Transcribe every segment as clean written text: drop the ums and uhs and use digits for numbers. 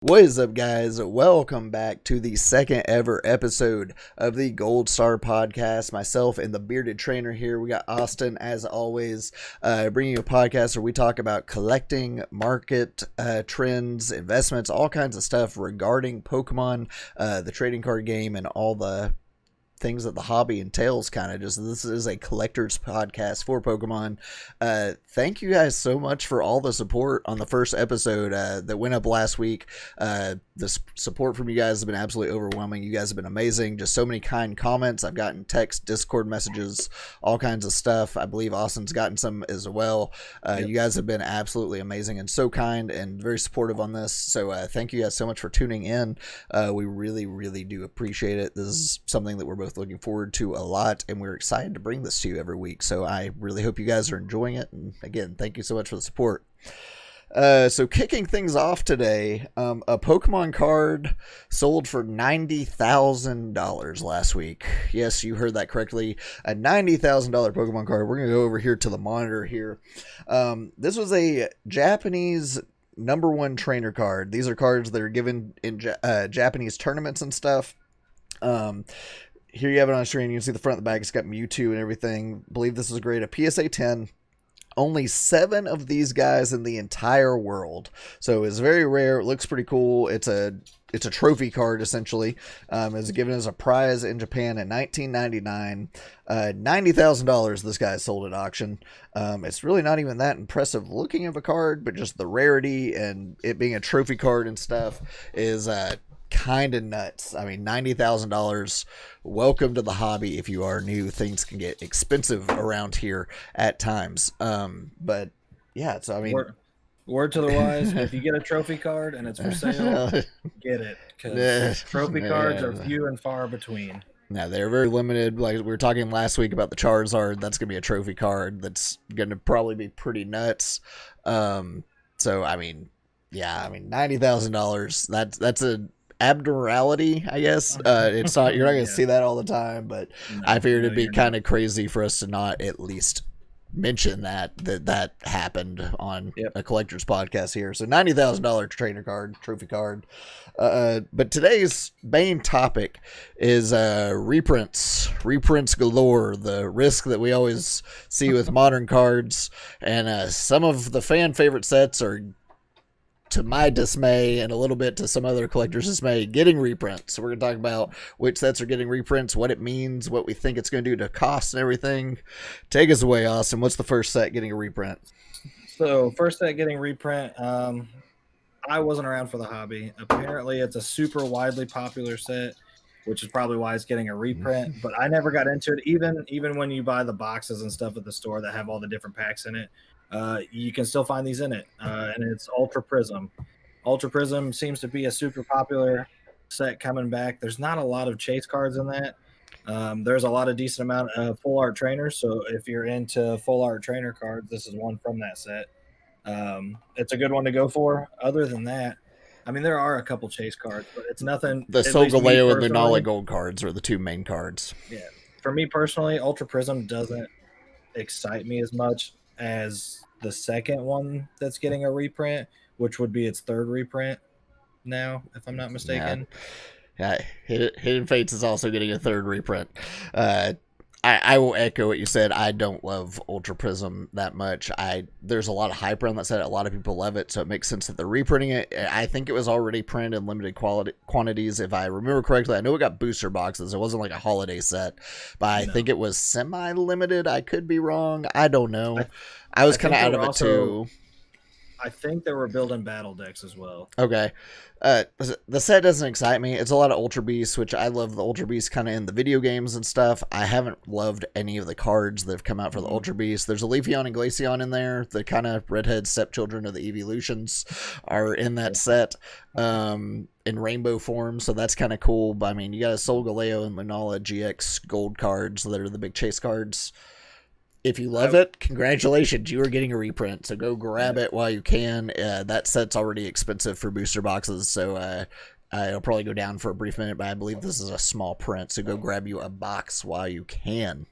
What is up, guys? Welcome back to the second ever episode of the Gold Star Podcast. Myself and the bearded trainer here. We got Austin, as always, bringing you a podcast where we talk about collecting, market trends, investments, all kinds of stuff regarding Pokemon, the trading card game, and all the things that the hobby entails. Kind of just, this is a collector's podcast for Pokemon. Thank you guys so much for all the support on the first episode that went up last week. The support from you guys has been absolutely overwhelming. You guys have been amazing. Just so many kind comments. I've gotten text, Discord messages, all kinds of stuff. I believe Austin's gotten some as well. Yep. You guys have been absolutely amazing and so kind and very supportive on this. So thank you guys so much for tuning in. We really do appreciate it. This is something that we're both looking forward to a lot, and we're excited to bring this to you every week. So I really hope you guys are enjoying it. And again, thank you so much for the support. So kicking things off today, a Pokemon card sold for $90,000 last week. Yes, you heard that correctly. A $90,000 Pokemon card. We're going to go over here to the monitor here. This was a Japanese #1 trainer card. These are cards that are given in Japanese tournaments and stuff. Here you have it on screen. You can see the front and the back. It's got Mewtwo and everything. I believe this is great. A PSA 10. Only 7 of these guys in the entire world. So it's very rare. It looks pretty cool. It's a trophy card, essentially. It's given as a prize in Japan in 1999. $90,000 this guy sold at auction. It's really not even that impressive looking of a card, but just the rarity and it being a trophy card and stuff is kind of nuts. I mean, $90,000. Welcome to the hobby. If you are new, things can get expensive around here at times. But yeah, so I mean, word to the wise: if you get a trophy card and it's for sale, get it, because trophy cards are few and far between. Now they're very limited. Like we were talking last week about the Charizard, that's gonna be a trophy card. That's gonna probably be pretty nuts. So I mean, yeah, I mean $90,000. That's a abnormality, I guess. It's not, you're not gonna see that all the time, but no, I figured it'd be kind of crazy for us to not at least mention that happened on a collector's podcast here. So $90,000 trainer card, trophy card. But today's main topic is reprints galore, the risk that we always see with modern cards, and some of the fan favorite sets are, to my dismay and a little bit to some other collectors' dismay, getting reprints. So we're going to talk about which sets are getting reprints, what it means, what we think it's going to do to cost and everything. Take us away, Austin. What's the first set getting a reprint? So first set getting reprint, I wasn't around for the hobby. Apparently it's a super widely popular set, which is probably why it's getting a reprint, but I never got into it. Even when you buy the boxes and stuff at the store that have all the different packs in it, you can still find these in it, and it's Ultra Prism. Ultra Prism seems to be a super popular set coming back. There's not a lot of chase cards in that. There's a lot of decent amount of full art trainers, so if you're into full art trainer cards, this is one from that set. It's a good one to go for. Other than that, I mean, there are a couple chase cards, but it's nothing. The Seagoville and Lunala gold cards are the two main cards. Yeah, for me personally, Ultra Prism doesn't excite me as much as the second one that's getting a reprint, which would be its third reprint now, if I'm not mistaken. Yeah, Hidden Fates is also getting a third reprint. I will echo what you said. I don't love Ultra Prism that much. There's a lot of hype around that set. A lot of people love it, so it makes sense that they're reprinting it. I think it was already printed in limited quantities, if I remember correctly. I know it got booster boxes. It wasn't like a holiday set, but I think it was semi-limited. I could be wrong. I don't know. I was kind of out of it too. I think they were building battle decks as well. Okay. The set doesn't excite me. It's a lot of Ultra Beasts, which I love the Ultra Beasts kind of in the video games and stuff. I haven't loved any of the cards that have come out for the Ultra Beasts. There's a Leafeon and Glaceon in there. The kind of redhead stepchildren of the Evolutions are in that set in rainbow form, so that's kind of cool. But I mean, you got a Solgaleo and Lunala GX gold cards that are the big chase cards. If you love it, congratulations, you are getting a reprint, so go grab it while you can. That set's already expensive for booster boxes, so it'll probably go down for a brief minute, but I believe this is a small print, so go grab you a box while you can.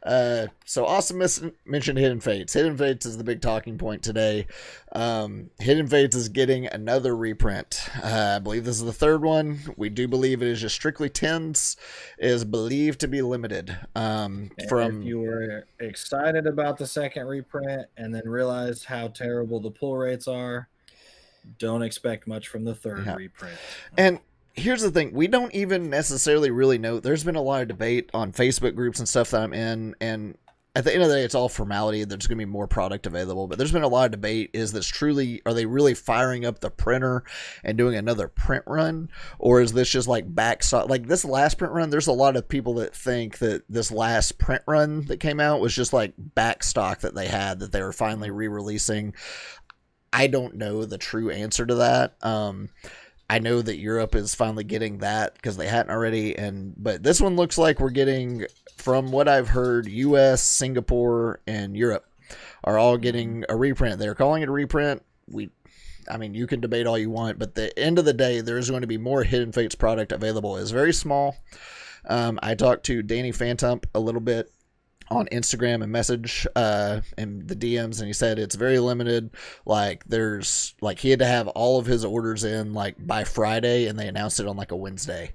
So Austin mentioned Hidden Fates. Hidden Fates is the big talking point today. Hidden Fates is getting another reprint. I believe this is the third one. We do believe it is just strictly tens. It is believed to be limited. If you were excited about the second reprint and then realized how terrible the pull rates are, don't expect much from the third reprint. And here's the thing, we don't even necessarily really know. There's been a lot of debate on Facebook groups and stuff that I'm in, and at the end of the day, it's all formality. There's going to be more product available, but there's been a lot of debate. Is this truly, are they really firing up the printer and doing another print run? Or is this just like backstock? Like this last print run, there's a lot of people that think that this last print run that came out was just like backstock that they had, that they were finally re-releasing. I don't know the true answer to that. I know that Europe is finally getting that because they hadn't already, but this one looks like we're getting, from what I've heard, US, Singapore, and Europe are all getting a reprint. They're calling it a reprint. I mean, you can debate all you want, but at the end of the day, there's going to be more Hidden Fates product available. It's very small. I talked to Danny Phantom a little bit on Instagram and message in the DMs, and he said it's very limited. Like there's like he had to have all of his orders in like by Friday, and they announced it on like a Wednesday.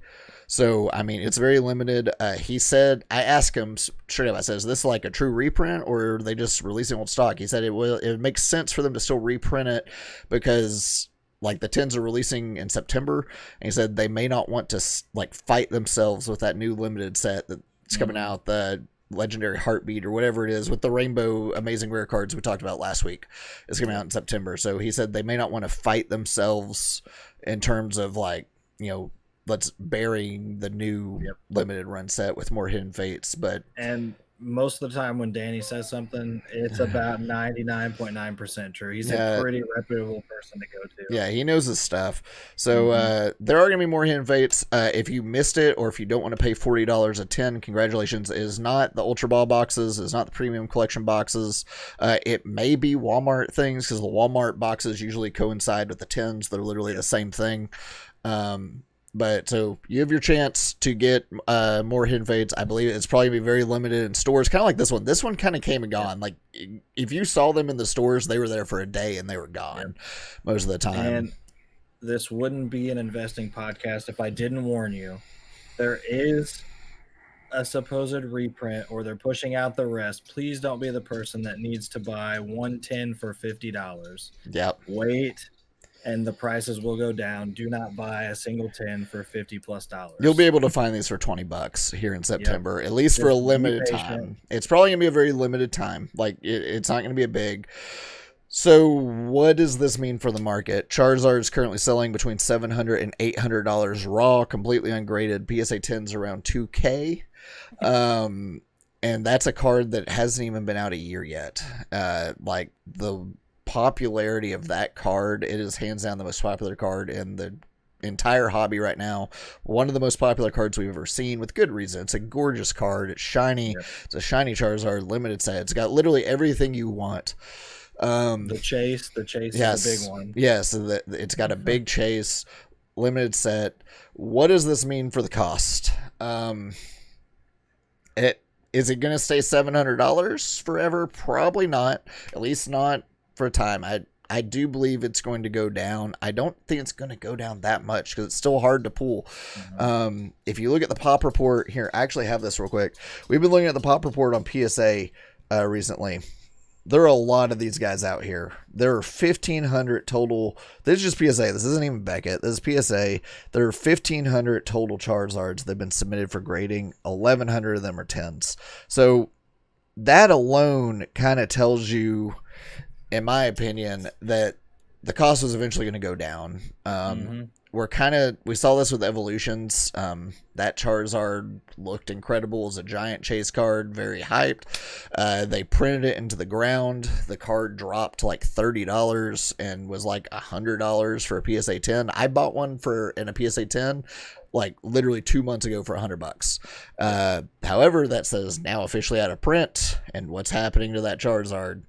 So I mean, it's very limited. He said, I asked him straight up, I said, is this like a true reprint or are they just releasing old stock? He said it makes sense for them to still reprint it because like the 10s are releasing in September, and he said they may not want to like fight themselves with that new limited set that's coming out, the Legendary Heartbeat or whatever it is, with the rainbow amazing rare cards we talked about last week. It's coming out in September. So he said they may not want to fight themselves in terms of like, you know, let's bury the new limited run set with more Hidden Fates. And most of the time when Danny says something, it's about 99.9% true. He's a pretty reputable person to go to. Yeah, he knows his stuff. So there are going to be more Hidden Fates. If you missed it or if you don't want to pay $40 a 10, congratulations. It is not the Ultra Ball boxes. It's not the Premium Collection boxes. It may be Walmart things because the Walmart boxes usually coincide with the 10s. They're literally the same thing. But so you have your chance to get more Hidden Fates. I believe it's probably going to be very limited in stores, kind of like this one. This one kind of came and gone. Like if you saw them in the stores, they were there for a day and they were gone most of the time. And this wouldn't be an investing podcast if I didn't warn you. There is a supposed reprint, or they're pushing out the rest. Please don't be the person that needs to buy 110 for $50. Yep. Wait. And the prices will go down. Do not buy a single 10 for $50+. You'll be able to find these for $20 here in September, at least for a limited time. It's probably gonna be a very limited time. Like it's not gonna be a big. So what does this mean for the market? Charizard is currently selling between $700 and $800 raw, completely ungraded. PSA 10s around $2K. And that's a card that hasn't even been out a year yet. Like the popularity of that card, it is hands down the most popular card in the entire hobby right now. One of the most popular cards we've ever seen, with good reason. It's a gorgeous card. It's shiny. It's a shiny Charizard limited set. It's got literally everything you want. The chase is a big one. Yes, it's got a big chase, limited set. What does this mean for the cost? Is it going to stay $700 forever? Probably not. At least not for a time. I do believe it's going to go down. I don't think it's going to go down that much because it's still hard to pull. If you look at the pop report here, I actually have this real quick. We've been looking at the pop report on PSA recently. There are a lot of these guys out here. There are 1,500 total. This is just PSA. This isn't even Beckett. This is PSA. There are 1,500 total Charizards that have been submitted for grading. 1,100 of them are 10s. So that alone kind of tells you, in my opinion, that the cost was eventually going to go down. We saw this with Evolutions. That Charizard looked incredible as a giant chase card, very hyped. They printed it into the ground. The card dropped to like $30 and was like $100 for a PSA 10. I bought one in a PSA 10 like literally 2 months ago for $100. However, that says now officially out of print, and what's happening to that Charizard?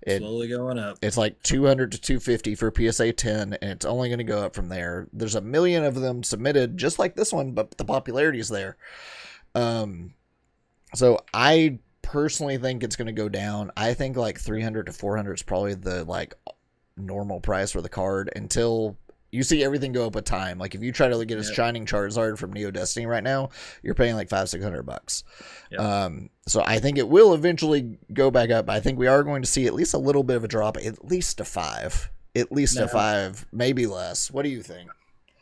Slowly going up. It's like 200 to 250 for PSA 10, and it's only going to go up from there. There's 1 million of them submitted, just like this one, but the popularity is there. So I personally think it's going to go down. I think like 300 to 400 is probably the like normal price for the card until you see everything go up with time. Like if you try to get a Shining Charizard from Neo Destiny right now, you're paying like $500-600. Yep. So I think it will eventually go back up. I think we are going to see at least a little bit of a drop, at least a 5, a 5, maybe less. What do you think?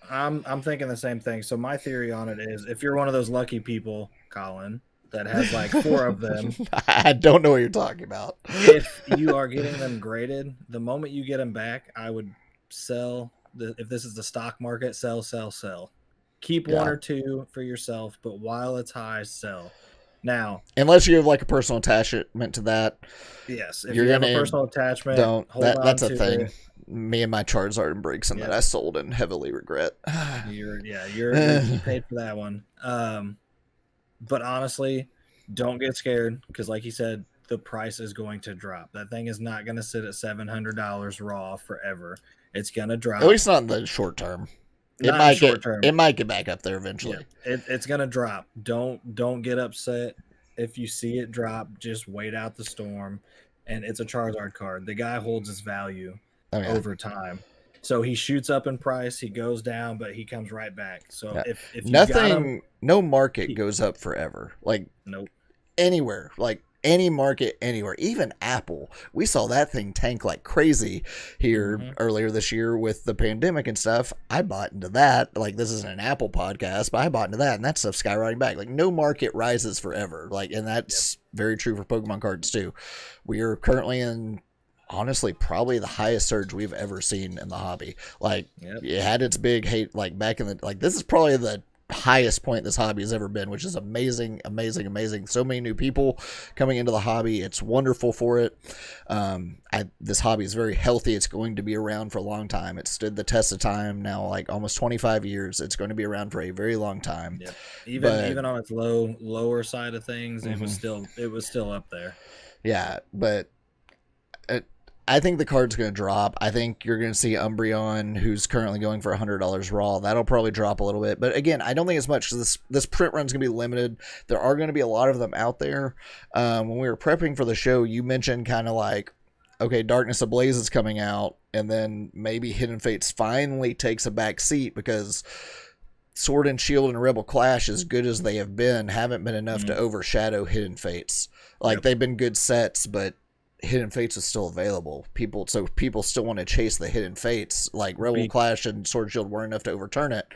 I'm thinking the same thing. So my theory on it is, if you're one of those lucky people, Colin, that has like 4 of them, I don't know what you're talking about. If you are getting them graded, the moment you get them back, I would sell. If this is the stock market, sell. Keep 1 or 2 for yourself, but while it's high, sell. Now, unless you have like a personal attachment to that, yes, if you have a personal attachment, that's a thing. Me and my Charizard and Braixen that I sold and heavily regret. you paid for that one. But honestly, don't get scared, because like you said, the price is going to drop. That thing is not going to sit at $700 raw forever. It's going to drop. At least not in the short term. It might get back up there eventually. Yeah, it's going to drop. Don't get upset if you see it drop. Just wait out the storm. And it's a Charizard card. The guy holds his value over time. So he shoots up in price, he goes down, but he comes right back. So if you no market goes up forever. Like nope. Anywhere, like any market anywhere, even Apple. We saw that thing tank like crazy here earlier this year with the pandemic and stuff. I bought into that. Like, this isn't an Apple podcast, but I bought into that, and that stuff's skyrocketing back. Like, no market rises forever. Like, and that's very true for Pokemon cards too. We are currently in, honestly, probably the highest surge we've ever seen in the hobby. Like, it had its big hate, like back in the, like, this is probably the highest point this hobby has ever been, which is amazing. So many new people coming into the hobby. It's wonderful for it. This hobby is very healthy. It's going to be around for a long time. It stood the test of time now, like almost 25 years. It's going to be around for a very long time. Even on its lower side of things, it was still up there. Yeah, but I think the card's going to drop. I think you're going to see Umbreon, who's currently going for $100 raw. That'll probably drop a little bit. But again, I don't think it's much. This print run's going to be limited. There are going to be a lot of them out there. When we were prepping for the show, you mentioned kind of like, okay, Darkness Ablaze is coming out, and then maybe Hidden Fates finally takes a back seat because Sword and Shield and Rebel Clash, as good as they have been, haven't been enough to overshadow Hidden Fates. Like, they've been good sets, but Hidden Fates is still available. People still want to chase the Hidden Fates. Like, Rebel Clash and Sword and Shield weren't enough to overturn it.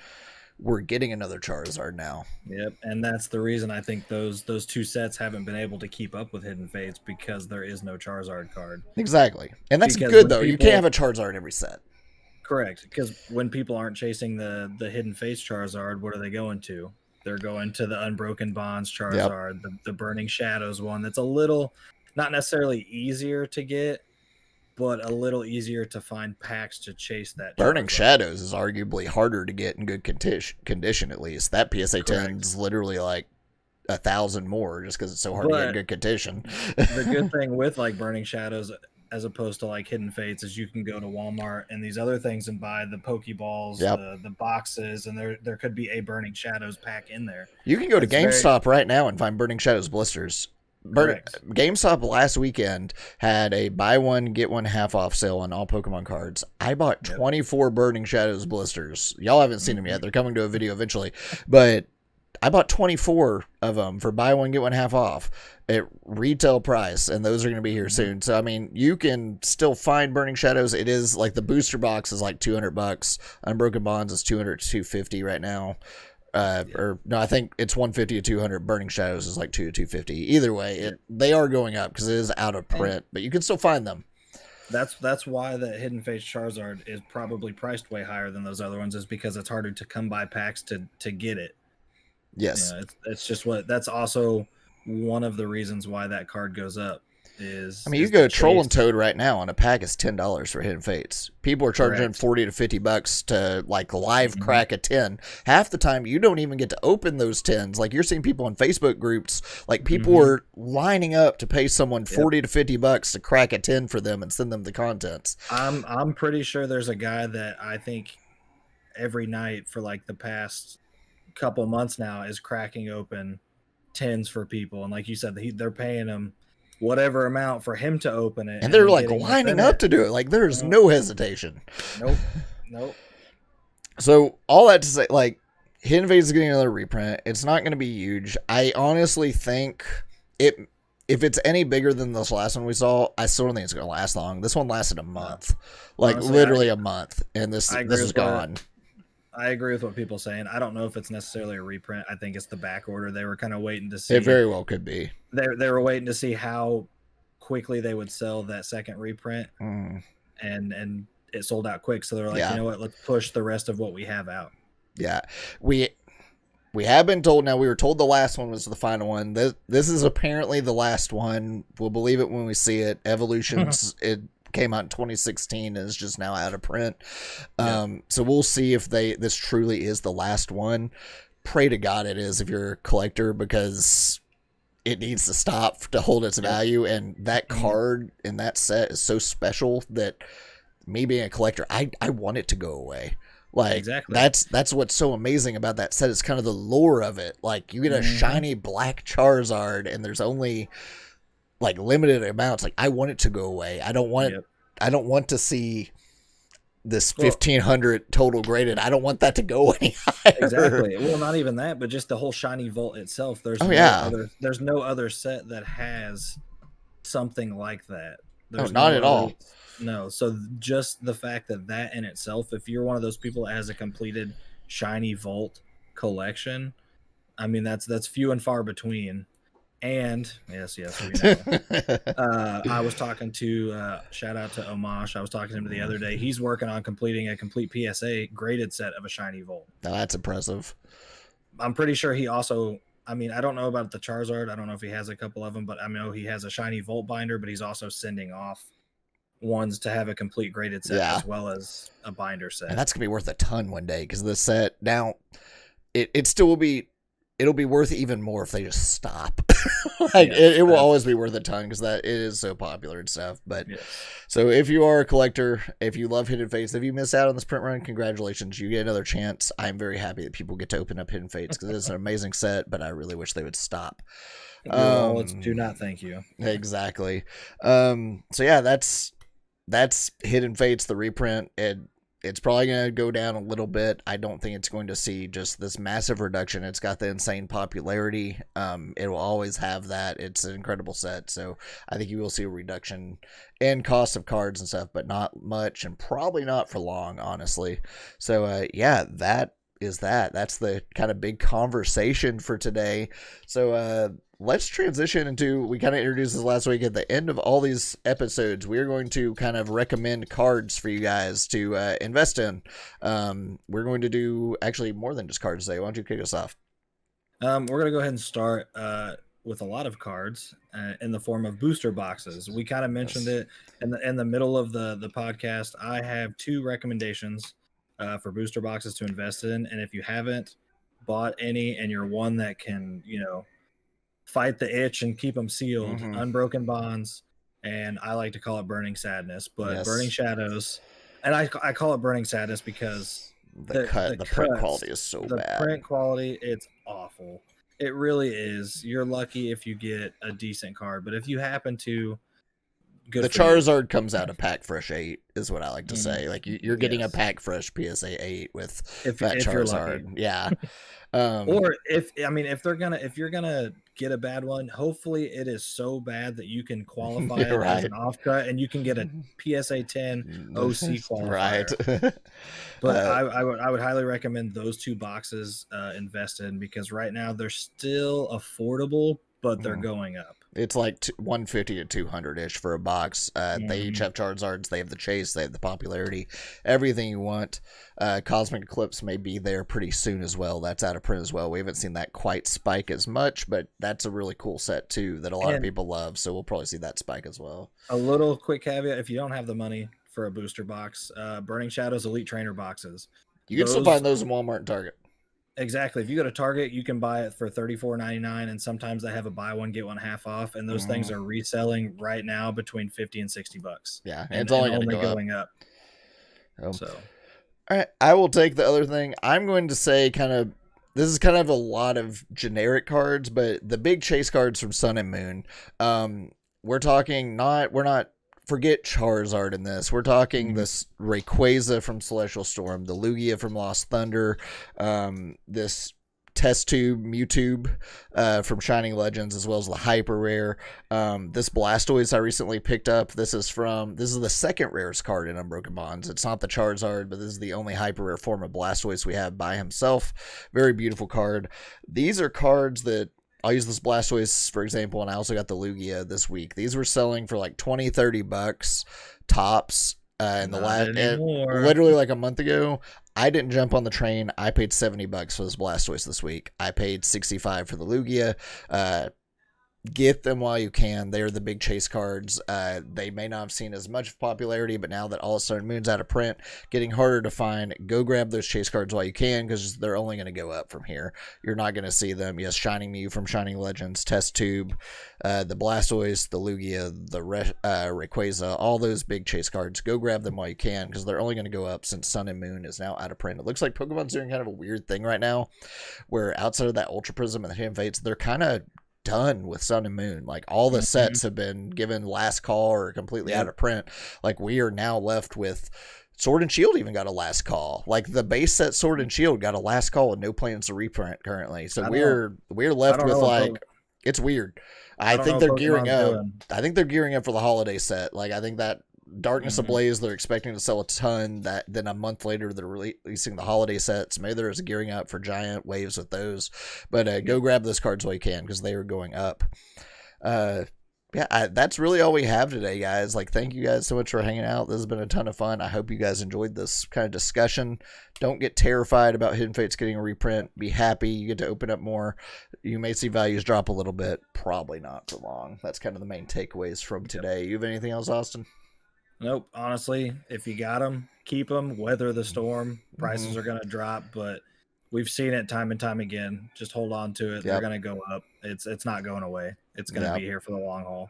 We're getting another Charizard now. Yep, and that's the reason I think those 2 sets haven't been able to keep up with Hidden Fates, because there is no Charizard card. Exactly, and that's good though. You can't have a Charizard in every set. Correct, because when people aren't chasing the Hidden Fates Charizard, what are they going to? They're going to the Unbroken Bonds Charizard, the Burning Shadows one. That's a little, not necessarily easier to get, but a little easier to find packs to chase that. Burning Shadows is arguably harder to get in good condition, at least. That PSA 10 is literally like 1,000 more just because it's so hard to get in good condition. The good thing with like Burning Shadows, as opposed to like Hidden Fates, is you can go to Walmart and these other things and buy the Pokeballs, the boxes, and there could be a Burning Shadows pack in there. You can go to GameStop right now and find Burning Shadows blisters. GameStop last weekend had a buy one get one half off sale on all Pokemon cards. I bought 24 Burning Shadows blisters. Y'all haven't seen them yet. They're coming to a video eventually, but I bought 24 of them for buy one get one half off at retail price, and those are going to be here soon. So I mean, you can still find Burning Shadows. It is like the booster box is like $200. Unbroken Bonds is $200 to $250 right now. Or no, I think it's $150 to $200. Burning Shadows is like $200 to $250. Either way, they are going up because it is out of print, but you can still find them. That's why the Hidden Fates Charizard is probably priced way higher than those other ones, is because it's harder to come by packs to get it. Yes, it's just that's also one of the reasons why that card goes up. I mean, you go Troll and Toad right now, and a pack is $10 for Hidden Fates. People are charging $40 to $50 to like live crack a 10. Half the time, you don't even get to open those 10s. Like, you're seeing people in Facebook groups, like people are lining up to pay someone $40 to $50 to crack a 10 for them and send them the contents. I'm pretty sure there's a guy that I think every night for like the past couple months now is cracking open tens for people, and like you said, they're paying him whatever amount for him to open it, and they're then like lining up to do it. Like there's no hesitation. Nope. So all that to say, like, Hidden Fates is getting another reprint. It's not going to be huge. I honestly think if it's any bigger than this last one we saw, I still don't think it's going to last long. This one lasted a month, like honestly, literally a month, and this is gone. I agree with what people are saying. I don't know if it's necessarily a reprint. I think it's the back order. They were kind of waiting to see. It very well could be. They were waiting to see how quickly they would sell that second reprint, and it sold out quick. So they're like, you know what? Let's push the rest of what we have out. Yeah, we have been told. Now, we were told the last one was the final one. This is apparently the last one. We'll believe it when we see it. Evolutions. It came out in 2016 and is just now out of print. So we'll see if this truly is the last one. Pray to God it is if you're a collector, because it needs to stop to hold its value. And that card in that set is so special that me being a collector, I want it to go away. Like, exactly. That's what's so amazing about that set. It's kind of the lore of it. Like, you get a shiny black Charizard and there's only like limited amounts. Like, I want it to go away. I don't want to see this 1,500 total graded. I don't want that to go any higher. Exactly. Well, not even that, but just the whole shiny vault itself. There's no other set that has something like that. There's not at all. No. So just the fact that in itself, if you're one of those people that has a completed shiny vault collection, I mean, that's few and far between. And yes, we know. I was talking to shout out to Omash. I was talking to him the other day. He's working on completing a complete PSA graded set of a shiny vault. Now that's impressive. I'm pretty sure he also, I mean, I don't know about the Charizard. I don't know if he has a couple of them, but I know he has a shiny vault binder, but he's also sending off ones to have a complete graded set as well as a binder set. And that's gonna be worth a ton one day, because the set now it still will be. It'll be worth even more if they just stop. It will always be worth a ton, because it is so popular and stuff. But so if you are a collector, if you love Hidden Fates, if you miss out on this print run, congratulations, you get another chance. I'm very happy that people get to open up Hidden Fates, because it's an amazing set, but I really wish they would stop. Do not thank you. Exactly. So yeah, that's Hidden Fates, the reprint. It's probably going to go down a little bit. I don't think it's going to see just this massive reduction. It's got the insane popularity. It will always have that. It's an incredible set. So I think you will see a reduction in cost of cards and stuff, but not much, and probably not for long, honestly. So that is that. That's the kind of big conversation for today. So let's transition into, we kind of introduced this last week, at the end of all these episodes, we're going to kind of recommend cards for you guys to invest in. We're going to do actually more than just cards today. Why don't you kick us off? We're going to go ahead and start with a lot of cards in the form of booster boxes. We kind of mentioned it in the middle of the podcast. I have 2 recommendations for booster boxes to invest in. And if you haven't bought any and you're one that can, fight the itch and keep them sealed, Unbroken Bonds, and I like to call it Burning Sadness, but Burning Shadows. And I call it Burning Sadness because the print quality is so bad. The print quality, it's awful. It really is. You're lucky if you get a decent card, but if you happen to, the Charizard comes out a pack fresh 8 is what I like to say. Like you're getting a pack fresh PSA 8 with that Charizard. Yeah. Or if you're gonna get a bad one, hopefully it is so bad that you can qualify it as an offcut and you can get a PSA 10 OC qualifier. Right. But I would highly recommend those 2 boxes invest in, because right now they're still affordable, but they're going up. It's like 150 to 200 ish for a box. They each have Charizards. They have the chase. They have the popularity. Everything you want. Cosmic Eclipse may be there pretty soon as well. That's out of print as well. We haven't seen that quite spike as much, but that's a really cool set too that a lot of people love. So we'll probably see that spike as well. A little quick caveat: if you don't have the money for a booster box, Burning Shadows Elite Trainer boxes. You can still find those in Walmart and Target. Exactly. If you go to Target, you can buy it for $34.99, and sometimes they have a buy one get one half off, and those things are reselling right now between $50 and $60. Yeah, and it's only going up. So, all right, I will take the other thing. I'm going to say, kind of, this is kind of a lot of generic cards, but the big chase cards from Sun and Moon, we're not forget Charizard in this. We're talking this Rayquaza from Celestial Storm, the Lugia from Lost Thunder, this Test Tube, Mewtube from Shining Legends, as well as the Hyper Rare. This Blastoise I recently picked up. This is the second rarest card in Unbroken Bonds. It's not the Charizard, but this is the only Hyper Rare form of Blastoise we have by himself. Very beautiful card. These are cards that I'll use this Blastoise, for example, and I also got the Lugia this week. These were selling for like $20-$30 tops. In the literally like a month ago. I didn't jump on the train. I paid $70 for this Blastoise this week. I paid $65 for the Lugia. Get them while you can. They're the big chase cards. They may not have seen as much popularity, but now that all of a sudden Moon's out of print, getting harder to find, go grab those chase cards while you can, because they're only going to go up from here. You're not going to see them. Yes, Shining Mew from Shining Legends, Test Tube, the Blastoise, the Lugia, the Rayquaza, all those big chase cards. Go grab them while you can, because they're only going to go up since Sun and Moon is now out of print. It looks like Pokemon's doing kind of a weird thing right now, where outside of that Ultra Prism and the Hidden Fates, they're kind of done with Sun and Moon. Like, all the sets have been given last call or completely out of print. Like, we are now left with Sword and Shield even got a last call. Like, the base set Sword and Shield got a last call with no plans to reprint currently. So we're left with like, it's weird. I think they're gearing up. I think they're gearing up for the holiday set. Like, I think that Darkness Ablaze, they're expecting to sell a ton. That then a month later they're releasing the holiday sets. Maybe there's gearing up for giant waves with those. But go grab those cards while you can, because they are going up. That's really all we have today, guys. Like, thank you guys so much for hanging out. This has been a ton of fun. I hope you guys enjoyed this kind of discussion. Don't get terrified about Hidden Fates getting a reprint. Be happy. You get to open up more. You may see values drop a little bit. Probably not for long. That's kind of the main takeaways from today. You have anything else, Austin? Nope. Honestly, if you got them, keep them. Weather the storm. Prices are going to drop, but we've seen it time and time again. Just hold on to it. They're going to go up. It's not going away. It's going to be here for the long haul.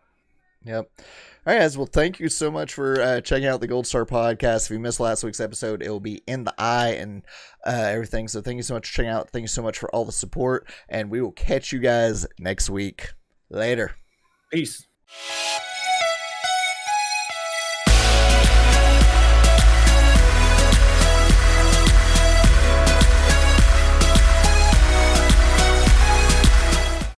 Yep. All right, guys. Well, thank you so much for checking out the Gold Star podcast. If you missed last week's episode, it will be in the eye and everything. So thank you so much for checking out. Thank you so much for all the support, and we will catch you guys next week. Later. Peace.